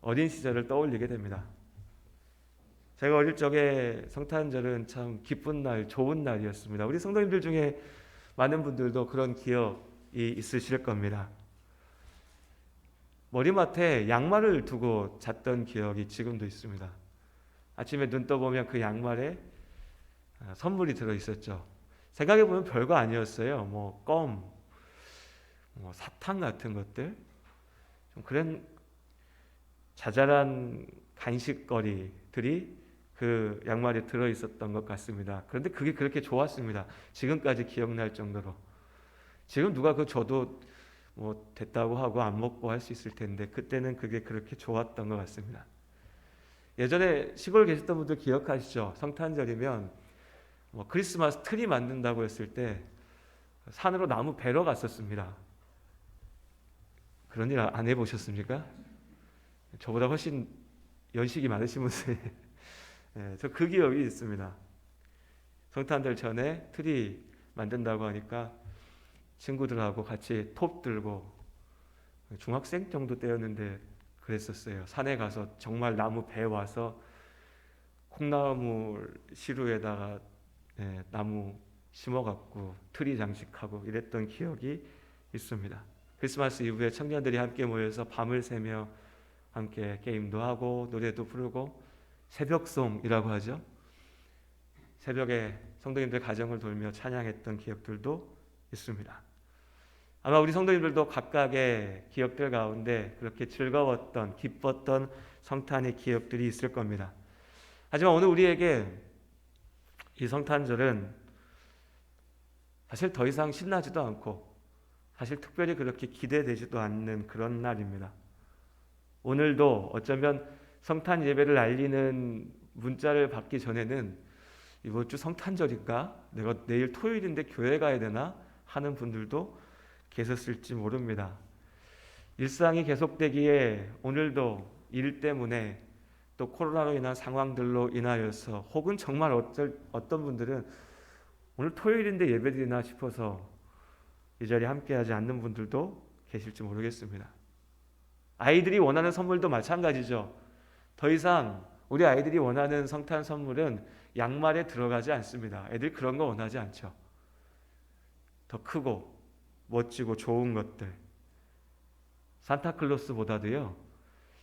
어린 시절을 떠올리게 됩니다. 제가 어릴 적에 성탄절은 참 기쁜 날, 좋은 날이었습니다. 우리 성도님들 중에 많은 분들도 그런 기억이 있으실 겁니다. 머리맡에 양말을 두고 잤던 기억이 지금도 있습니다. 아침에 눈 떠보면 그 양말에 선물이 들어있었죠. 생각해보면 별거 아니었어요. 뭐 껌, 뭐 사탕 같은 것들, 좀 그런 자잘한 간식거리들이 그 양말에 들어있었던 것 같습니다. 그런데 그게 그렇게 좋았습니다. 지금까지 기억날 정도로. 지금 누가 그거 줘도 뭐 됐다고 하고 안 먹고 할 수 있을 텐데 그때는 그게 그렇게 좋았던 것 같습니다. 예전에 시골 계셨던 분들 기억하시죠? 성탄절이면 뭐 크리스마스 트리 만든다고 했을 때 산으로 나무 베러 갔었습니다. 그런 일 안 해보셨습니까? 저보다 훨씬 연식이 많으신 분들, 저 그 기억이 있습니다. 성탄절 전에 트리 만든다고 하니까 친구들하고 같이 톱 들고, 중학생 정도 때였는데 그랬었어요. 산에 가서 정말 나무 배 와서 콩나무 시루에다가 나무 심어갖고 트리 장식하고 이랬던 기억이 있습니다. 크리스마스 이브에 청년들이 함께 모여서 밤을 새며 함께 게임도 하고 노래도 부르고 새벽송이라고 하죠. 새벽에 성도님들 가정을 돌며 찬양했던 기억들도 있습니다. 아마 우리 성도님들도 각각의 기억들 가운데 그렇게 즐거웠던, 기뻤던 성탄의 기억들이 있을 겁니다. 하지만 오늘 우리에게 이 성탄절은 사실 더 이상 신나지도 않고 사실 특별히 그렇게 기대되지도 않는 그런 날입니다. 오늘도 어쩌면 성탄 예배를 알리는 문자를 받기 전에는 이번 주 성탄절인가? 내가 내일 토요일인데 교회 가야 되나? 하는 분들도 계셨을지 모릅니다. 일상이 계속되기에 오늘도 일 때문에 또 코로나로 인한 상황들로 인하여서 혹은 정말 어떤 분들은 오늘 토요일인데 예배드리나 싶어서 이 자리에 함께하지 않는 분들도 계실지 모르겠습니다. 아이들이 원하는 선물도 마찬가지죠. 더 이상 우리 아이들이 원하는 성탄 선물은 양말에 들어가지 않습니다. 애들 그런 거 원하지 않죠. 더 크고 멋지고 좋은 것들. 산타클로스보다도요,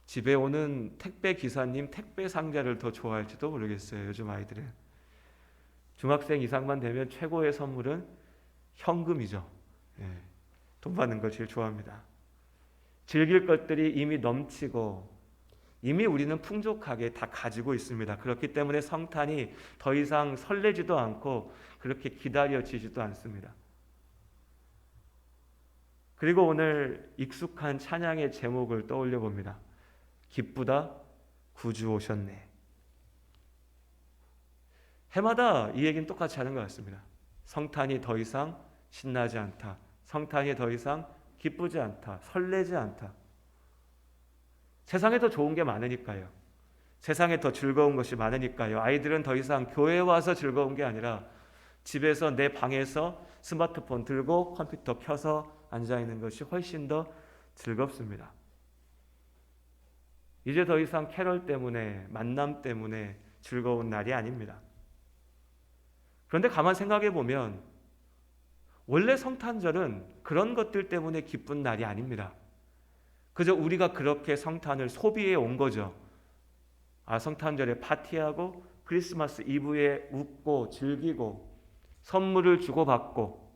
집에 오는 택배 기사님 택배 상자를 더 좋아할지도 모르겠어요. 요즘 아이들은. 중학생 이상만 되면 최고의 선물은 현금이죠. 돈 받는 걸 제일 좋아합니다. 즐길 것들이 이미 넘치고 이미 우리는 풍족하게 다 가지고 있습니다. 그렇기 때문에 성탄이 더 이상 설레지도 않고 그렇게 기다려지지도 않습니다. 그리고 오늘 익숙한 찬양의 제목을 떠올려 봅니다. 기쁘다 구주 오셨네. 해마다 이 얘기는 똑같이 하는 것 같습니다. 성탄이 더 이상 신나지 않다. 성탄이 더 이상 기쁘지 않다. 설레지 않다. 세상에 더 좋은 게 많으니까요. 세상에 더 즐거운 것이 많으니까요. 아이들은 더 이상 교회에 와서 즐거운 게 아니라 집에서 내 방에서 스마트폰 들고 컴퓨터 켜서 앉아있는 것이 훨씬 더 즐겁습니다. 이제 더 이상 캐럴 때문에, 만남 때문에 즐거운 날이 아닙니다. 그런데 가만 생각해 보면 원래 성탄절은 그런 것들 때문에 기쁜 날이 아닙니다. 그저 우리가 그렇게 성탄을 소비해 온 거죠. 성탄절에 파티하고 크리스마스 이브에 웃고 즐기고 선물을 주고받고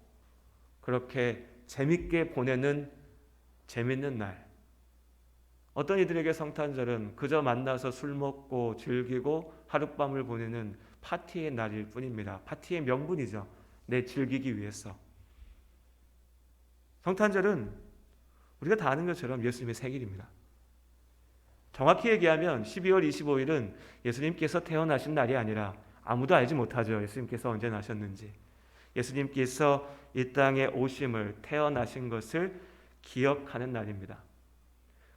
그렇게 재밌게 보내는 재밌는 날. 어떤 이들에게 성탄절은 그저 만나서 술 먹고 즐기고 하룻밤을 보내는 파티의 날일 뿐입니다. 파티의 명분이죠. 내 즐기기 위해서. 성탄절은 우리가 다 아는 것처럼 예수님의 생일입니다. 정확히 얘기하면 12월 25일은 예수님께서 태어나신 날이 아니라 아무도 알지 못하죠. 예수님께서 언제 나셨는지. 예수님께서 이 땅에 오심을, 태어나신 것을 기억하는 날입니다.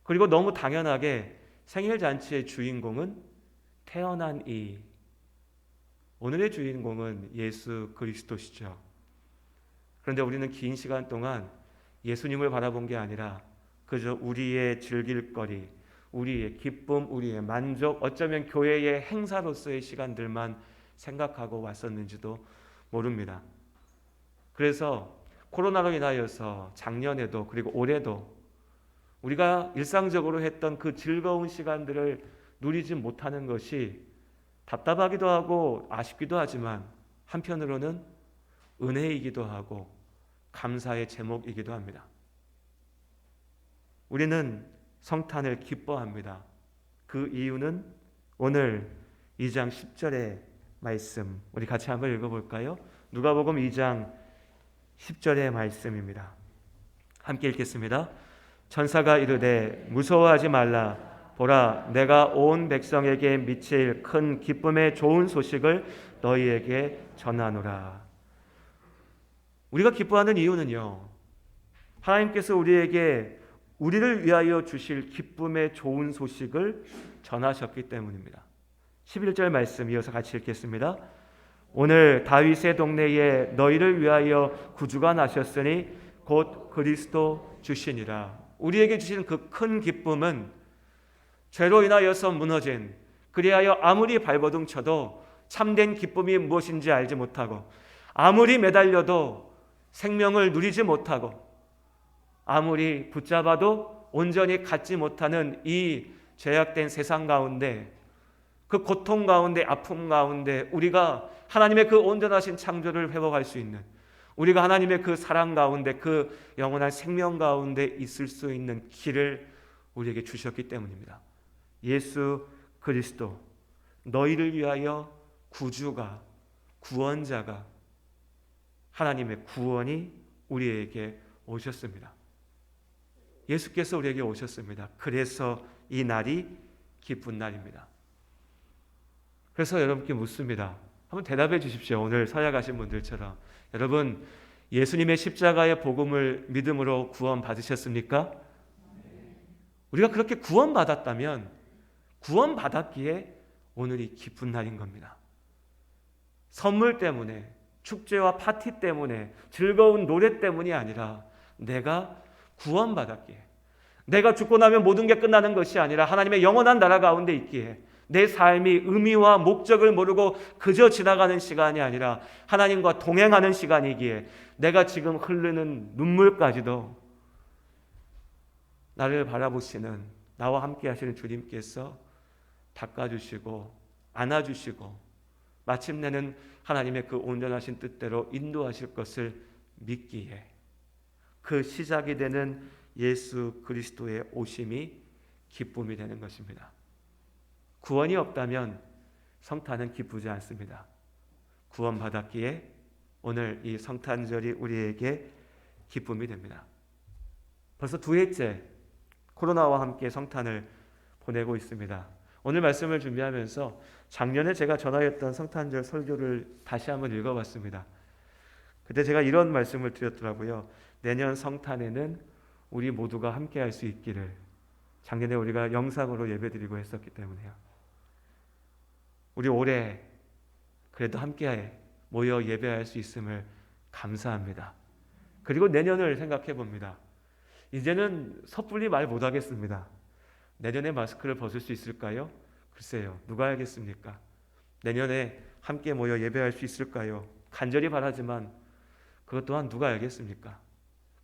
그리고 너무 당연하게 생일 잔치의 주인공은 태어난 이. 오늘의 주인공은 예수 그리스도시죠. 그런데 우리는 긴 시간 동안 예수님을 바라본 게 아니라 그저 우리의 즐길거리, 우리의 기쁨, 우리의 만족, 어쩌면 교회의 행사로서의 시간들만 생각하고 왔었는지도 모릅니다. 그래서 코로나로 인하여서 작년에도 그리고 올해도 우리가 일상적으로 했던 그 즐거운 시간들을 누리지 못하는 것이 답답하기도 하고 아쉽기도 하지만 한편으로는 은혜이기도 하고 감사의 제목이기도 합니다. 우리는 성탄을 기뻐합니다. 그 이유는 오늘 2장 10절의 말씀, 우리 같이 한번 읽어볼까요? 누가복음 2장 10절의 말씀입니다. 함께 읽겠습니다. 천사가 이르되 무서워하지 말라. 보라, 내가 온 백성에게 미칠 큰 기쁨의 좋은 소식을 너희에게 전하노라. 우리가 기뻐하는 이유는요, 하나님께서 우리를 위하여 주실 기쁨의 좋은 소식을 전하셨기 때문입니다. 11절 말씀 이어서 같이 읽겠습니다. 오늘 다윗의 동네에 너희를 위하여 구주가 나셨으니 곧 그리스도 주시니라. 우리에게 주시는 그 큰 기쁨은 죄로 인하여서 무너진, 그리하여 아무리 발버둥 쳐도 참된 기쁨이 무엇인지 알지 못하고, 아무리 매달려도 생명을 누리지 못하고, 아무리 붙잡아도 온전히 갖지 못하는 이 죄악된 세상 가운데, 그 고통 가운데, 아픔 가운데 우리가 하나님의 그 온전하신 창조를 회복할 수 있는, 우리가 하나님의 그 사랑 가운데, 그 영원한 생명 가운데 있을 수 있는 길을 우리에게 주셨기 때문입니다. 예수 그리스도, 너희를 위하여 구주가, 구원자가, 하나님의 구원이 우리에게 오셨습니다. 예수께서 우리에게 오셨습니다. 그래서 이 날이 기쁜 날입니다. 그래서 여러분께 묻습니다. 한번 대답해 주십시오. 오늘 서약하신 분들처럼. 여러분, 예수님의 십자가의 복음을 믿음으로 구원 받으셨습니까? 우리가 그렇게 구원 받았다면, 구원 받았기에 오늘이 기쁜 날인 겁니다. 선물 때문에, 축제와 파티 때문에, 즐거운 노래 때문이 아니라 내가 구원 받았기에, 내가 죽고 나면 모든 게 끝나는 것이 아니라 하나님의 영원한 나라 가운데 있기에, 내 삶이 의미와 목적을 모르고 그저 지나가는 시간이 아니라 하나님과 동행하는 시간이기에, 내가 지금 흐르는 눈물까지도 나를 바라보시는, 나와 함께 하시는 주님께서 닦아주시고 안아주시고 마침내는 하나님의 그 온전하신 뜻대로 인도하실 것을 믿기에, 그 시작이 되는 예수 그리스도의 오심이 기쁨이 되는 것입니다. 구원이 없다면 성탄은 기쁘지 않습니다. 구원 받았기에 오늘 이 성탄절이 우리에게 기쁨이 됩니다. 벌써 2회째 코로나와 함께 성탄을 보내고 있습니다. 오늘 말씀을 준비하면서 작년에 제가 전하였던 성탄절 설교를 다시 한번 읽어봤습니다. 그때 제가 이런 말씀을 드렸더라고요. 내년 성탄에는 우리 모두가 함께 할 수 있기를. 작년에 우리가 영상으로 예배드리고 했었기 때문에요. 우리 올해 그래도 함께 모여 예배할 수 있음을 감사합니다. 그리고 내년을 생각해 봅니다. 이제는 섣불리 말 못하겠습니다. 내년에 마스크를 벗을 수 있을까요? 글쎄요, 누가 알겠습니까? 내년에 함께 모여 예배할 수 있을까요? 간절히 바라지만 그것 또한 누가 알겠습니까?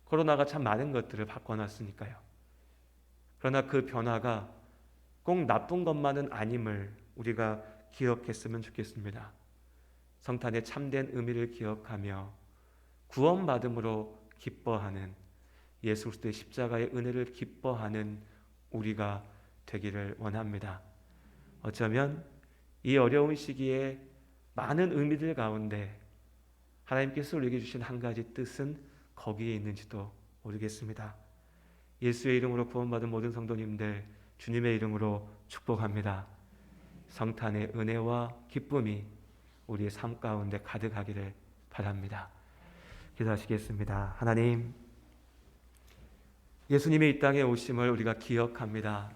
코로나가 참 많은 것들을 바꿔놨으니까요. 그러나 그 변화가 꼭 나쁜 것만은 아님을 우리가 기억했으면 좋겠습니다. 성탄의 참된 의미를 기억하며 구원받음으로 기뻐하는, 예수 그리스도의 십자가의 은혜를 기뻐하는 우리가 되기를 원합니다. 어쩌면 이 어려운 시기에 많은 의미들 가운데 하나님께서 우리에게 주신 한 가지 뜻은 거기에 있는지도 모르겠습니다. 예수의 이름으로 구원받은 모든 성도님들, 주님의 이름으로 축복합니다. 성탄의 은혜와 기쁨이 우리의 삶 가운데 가득하기를 바랍니다. 기도하시겠습니다. 하나님, 예수님의 이 땅에 오심을 우리가 기억합니다.